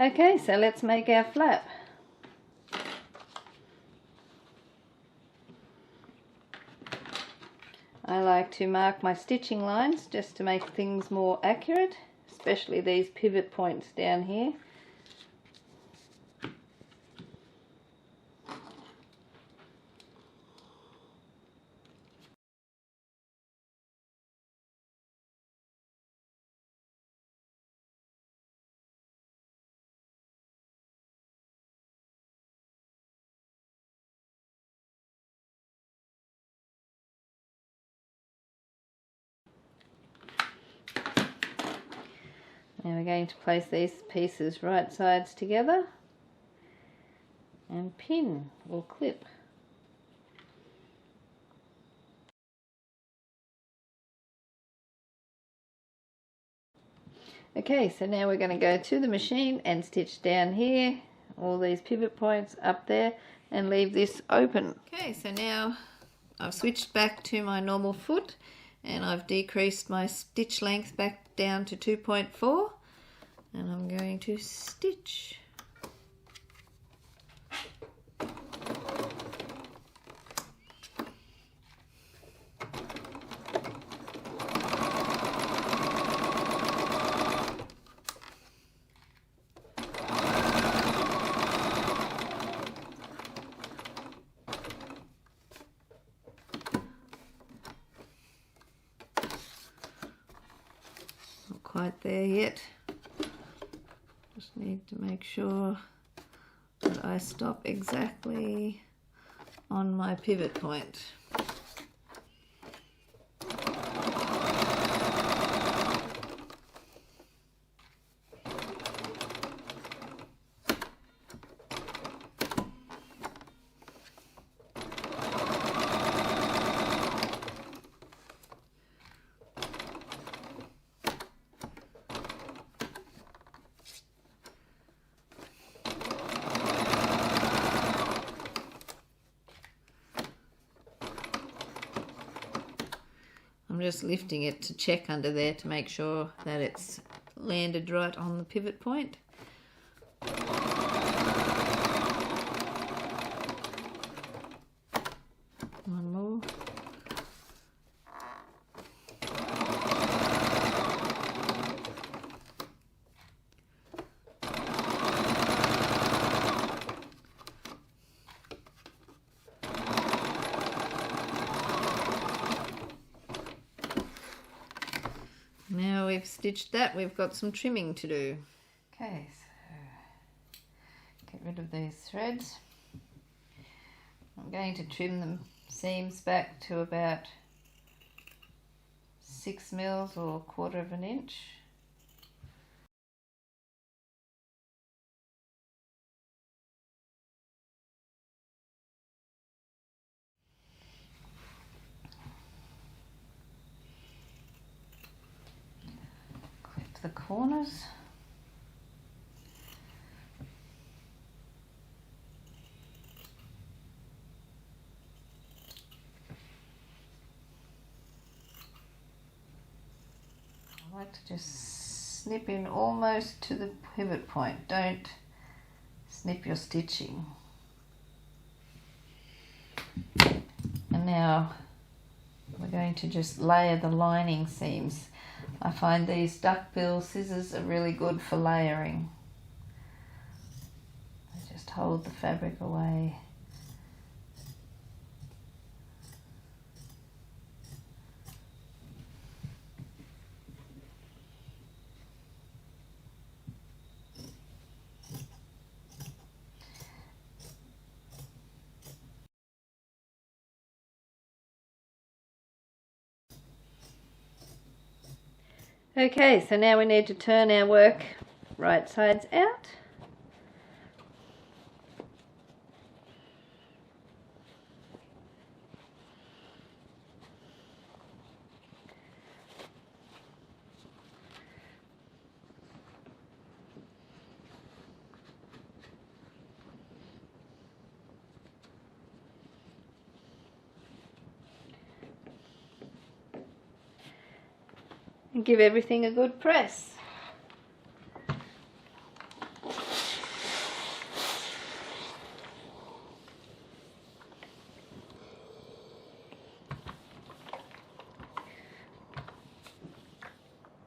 Okay, so let's make our flap. I like to mark my stitching lines just to make things more accurate, especially these pivot points down here. Now we're going to place these pieces right sides together and pin or clip. Okay, so now we're going to go to the machine and stitch down here, all these pivot points up there, and leave this open. Okay, so now I've switched back to my normal foot and I've decreased my stitch length back down to 2.4, and I'm going to stitch. Not quite there yet. Just need to make sure that I stop exactly on my pivot point. I'm just lifting it to check under there to make sure that it's landed right on the pivot point. One more. Now we've stitched that, we've got some trimming to do. Okay, so get rid of these threads. I'm going to trim the seams back to about 6 mils or 1/4 of an inch. Clip the corners. I like to just snip in almost to the pivot point. Don't snip your stitching. And now we're going to just layer the lining seams. I find these duckbill scissors are really good for layering. They just hold the fabric away. Okay, so now we need to turn our work right sides out. And give everything a good press.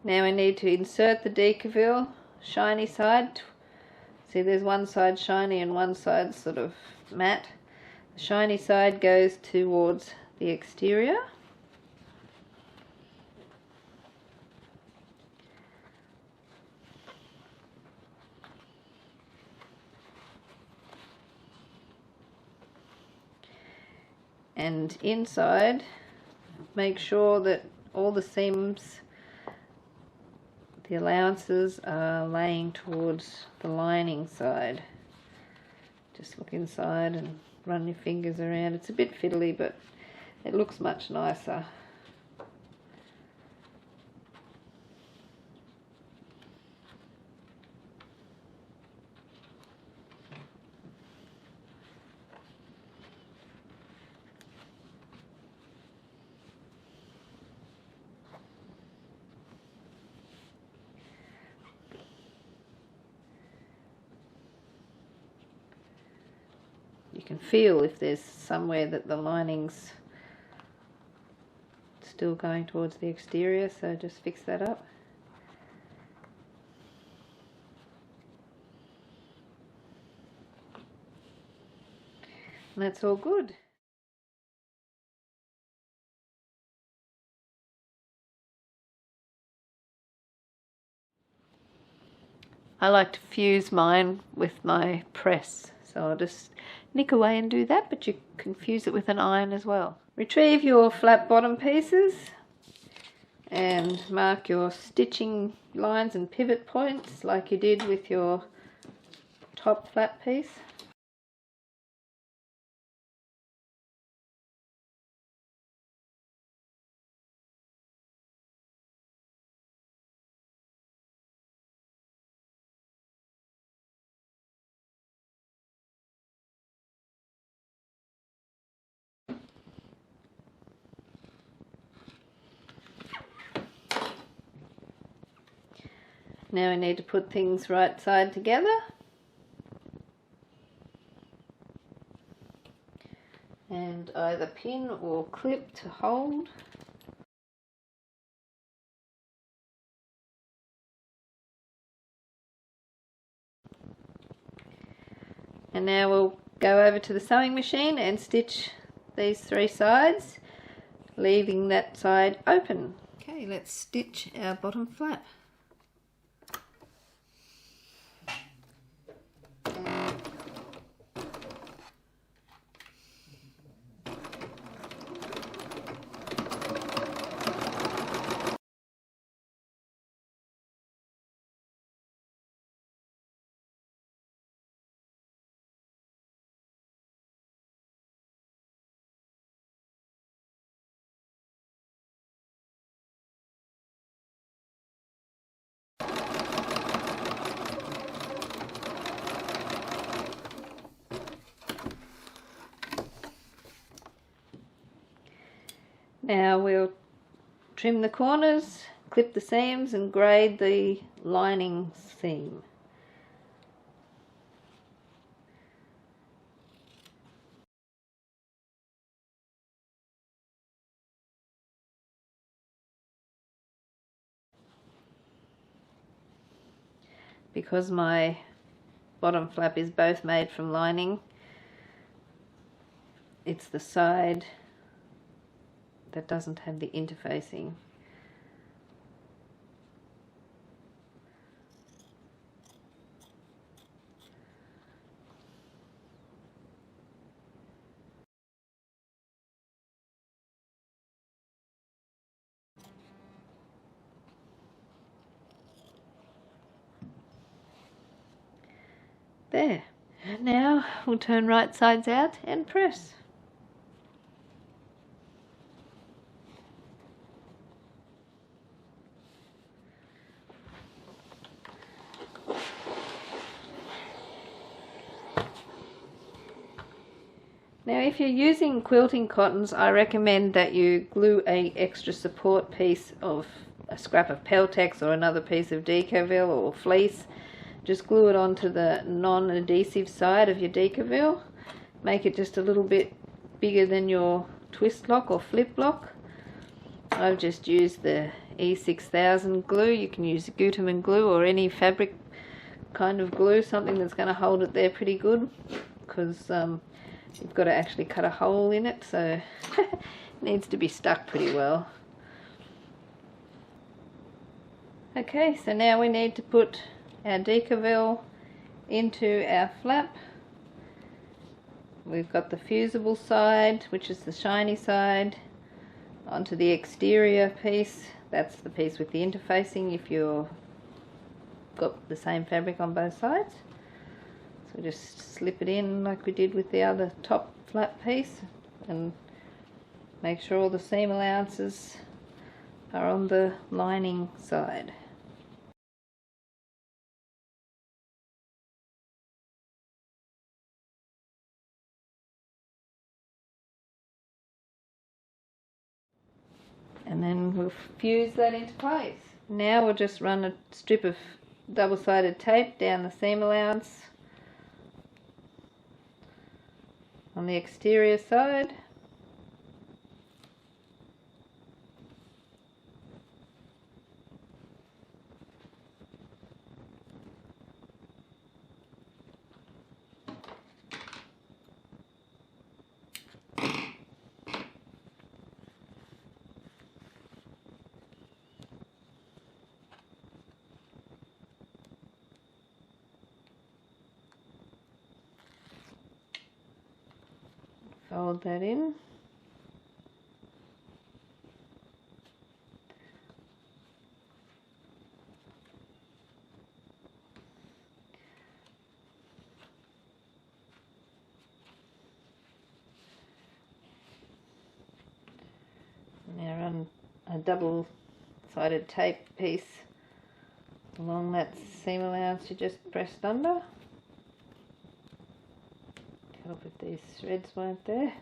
Now we need to insert the Decaville shiny side. See, there's one side shiny and one side sort of matte. The shiny side goes towards the exterior. And inside, make sure that all the seams, the allowances are laying towards the lining side. Just look inside and run your fingers around. It's a bit fiddly, but it looks much nicer. You can feel if there's somewhere that the lining's still going towards the exterior, so just fix that up. And that's all good. I like to fuse mine with my press, so I'll just nick away and do that, but you can fuse it with an iron as well. Retrieve your flat bottom pieces and mark your stitching lines and pivot points like you did with your top flat piece. Now we need to put things right side together. And either pin or clip to hold. And now we'll go over to the sewing machine and stitch these three sides, leaving that side open. Okay, let's stitch our bottom flap. Now we'll trim the corners, clip the seams and grade the lining seam. Because my bottom flap is both made from lining, it's the side that doesn't have the interfacing. There. And now we'll turn right sides out and press. Now if you're using quilting cottons, I recommend that you glue a extra support piece of a scrap of Peltex or another piece of Decaville or fleece. Just glue it onto the non-adhesive side of your Decaville. Make it just a little bit bigger than your twist lock or flip lock. I've just used the E6000 glue. You can use Gutermann glue or any fabric kind of glue, something that's going to hold it there pretty good, because you've got to actually cut a hole in it, so it needs to be stuck pretty well. Okay, so now we need to put our decavel into our flap. We've got the fusible side, which is the shiny side, onto the exterior piece. That's the piece with the interfacing if you've got the same fabric on both sides. So just slip it in like we did with the other top flap piece, and make sure all the seam allowances are on the lining side. And then we'll fuse that into place. Now we'll just run a strip of double-sided tape down the seam allowance on the exterior side. Fold that in. Now run a double-sided tape piece along that seam allowance you just pressed under. Help if these threads weren't there.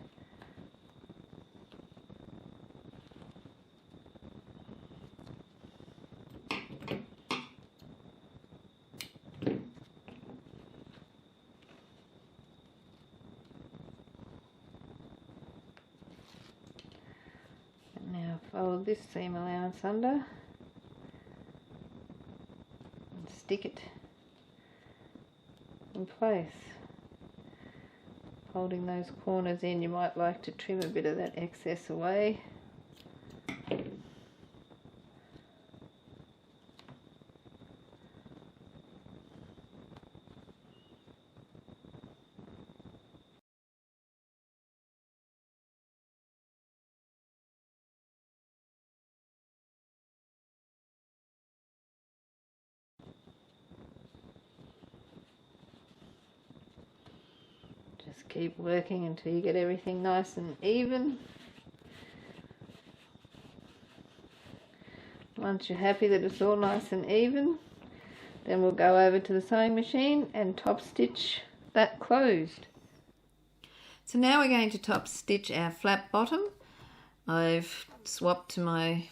And now fold this seam allowance under and stick it in place. Holding those corners in, you might like to trim a bit of that excess away. Just keep working until you get everything nice and even. Once you're happy that it's all nice and even, then we'll go over to the sewing machine and top stitch that closed. So now we're going to top stitch our flap bottom. I've swapped to my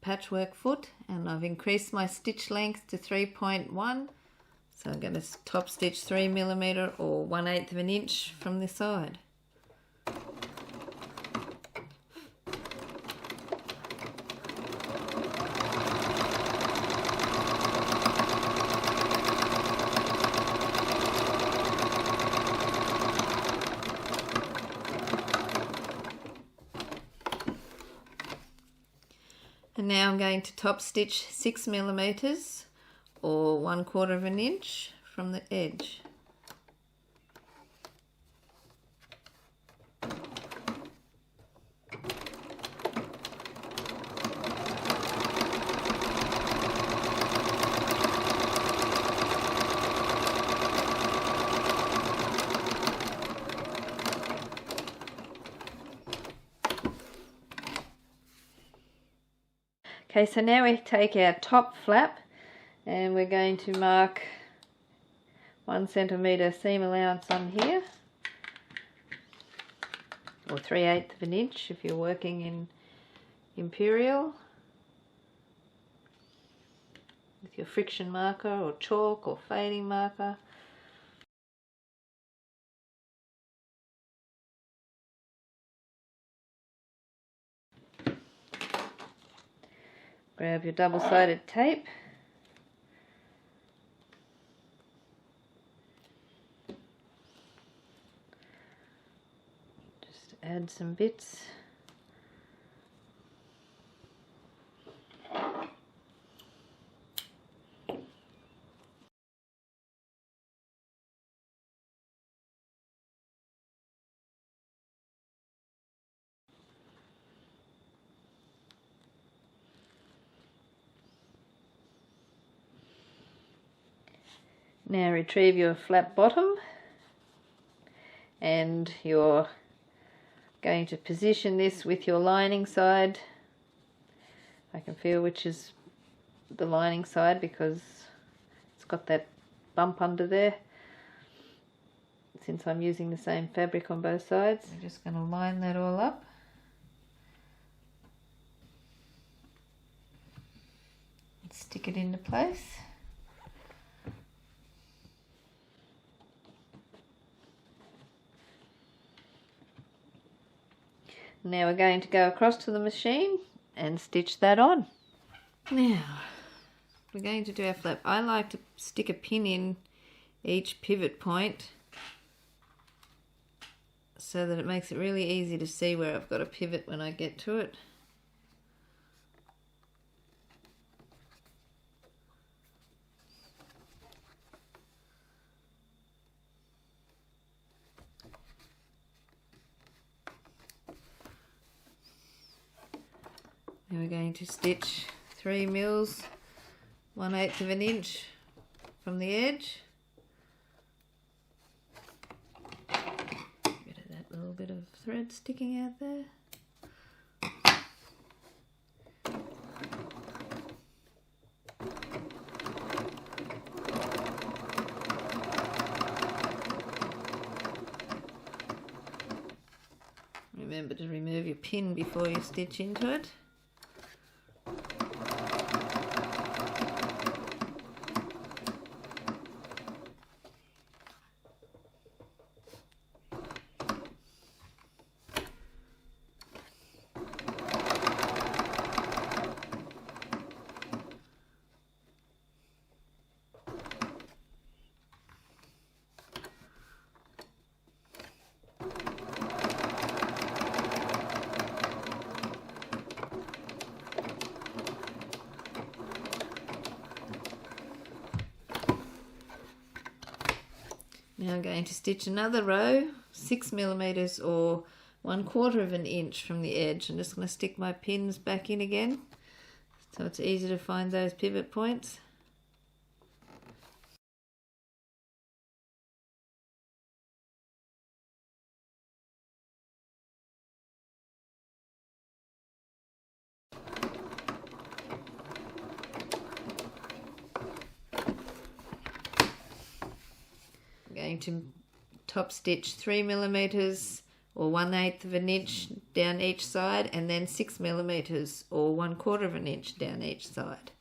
patchwork foot and I've increased my stitch length to 3.1. So I'm going to top stitch 3mm or 1/8 of an inch from the side. And now I'm going to top stitch 6mm or 1/4 of an inch from the edge. Okay, so now we take our top flap and we're going to mark 1 centimetre seam allowance on here, or 3/8 of an inch if you're working in imperial, with your friction marker or chalk or fading marker. Grab your double-sided tape. Just add some bits. Now retrieve your flat bottom, and you're going to position this with your lining side. I can feel which is the lining side because it's got that bump under there, since I'm using the same fabric on both sides. I'm just going to line that all up. And stick it into place. Now we're going to go across to the machine and stitch that on. Now we're going to do our flap. I like to stick a pin in each pivot point so that it makes it really easy to see where I've got a pivot when I get to it. Now we're going to stitch 3 mils, 1/8 of an inch from the edge. Bit of that little bit of thread sticking out there. Remember to remove your pin before you stitch into it. Now I'm going to stitch another row, 6 millimeters or 1/4 of an inch from the edge. I'm just going to stick my pins back in again so it's easy to find those pivot points. Going to top stitch 3 millimeters or 1/8 of an inch down each side, and then 6 millimeters or 1/4 of an inch down each side.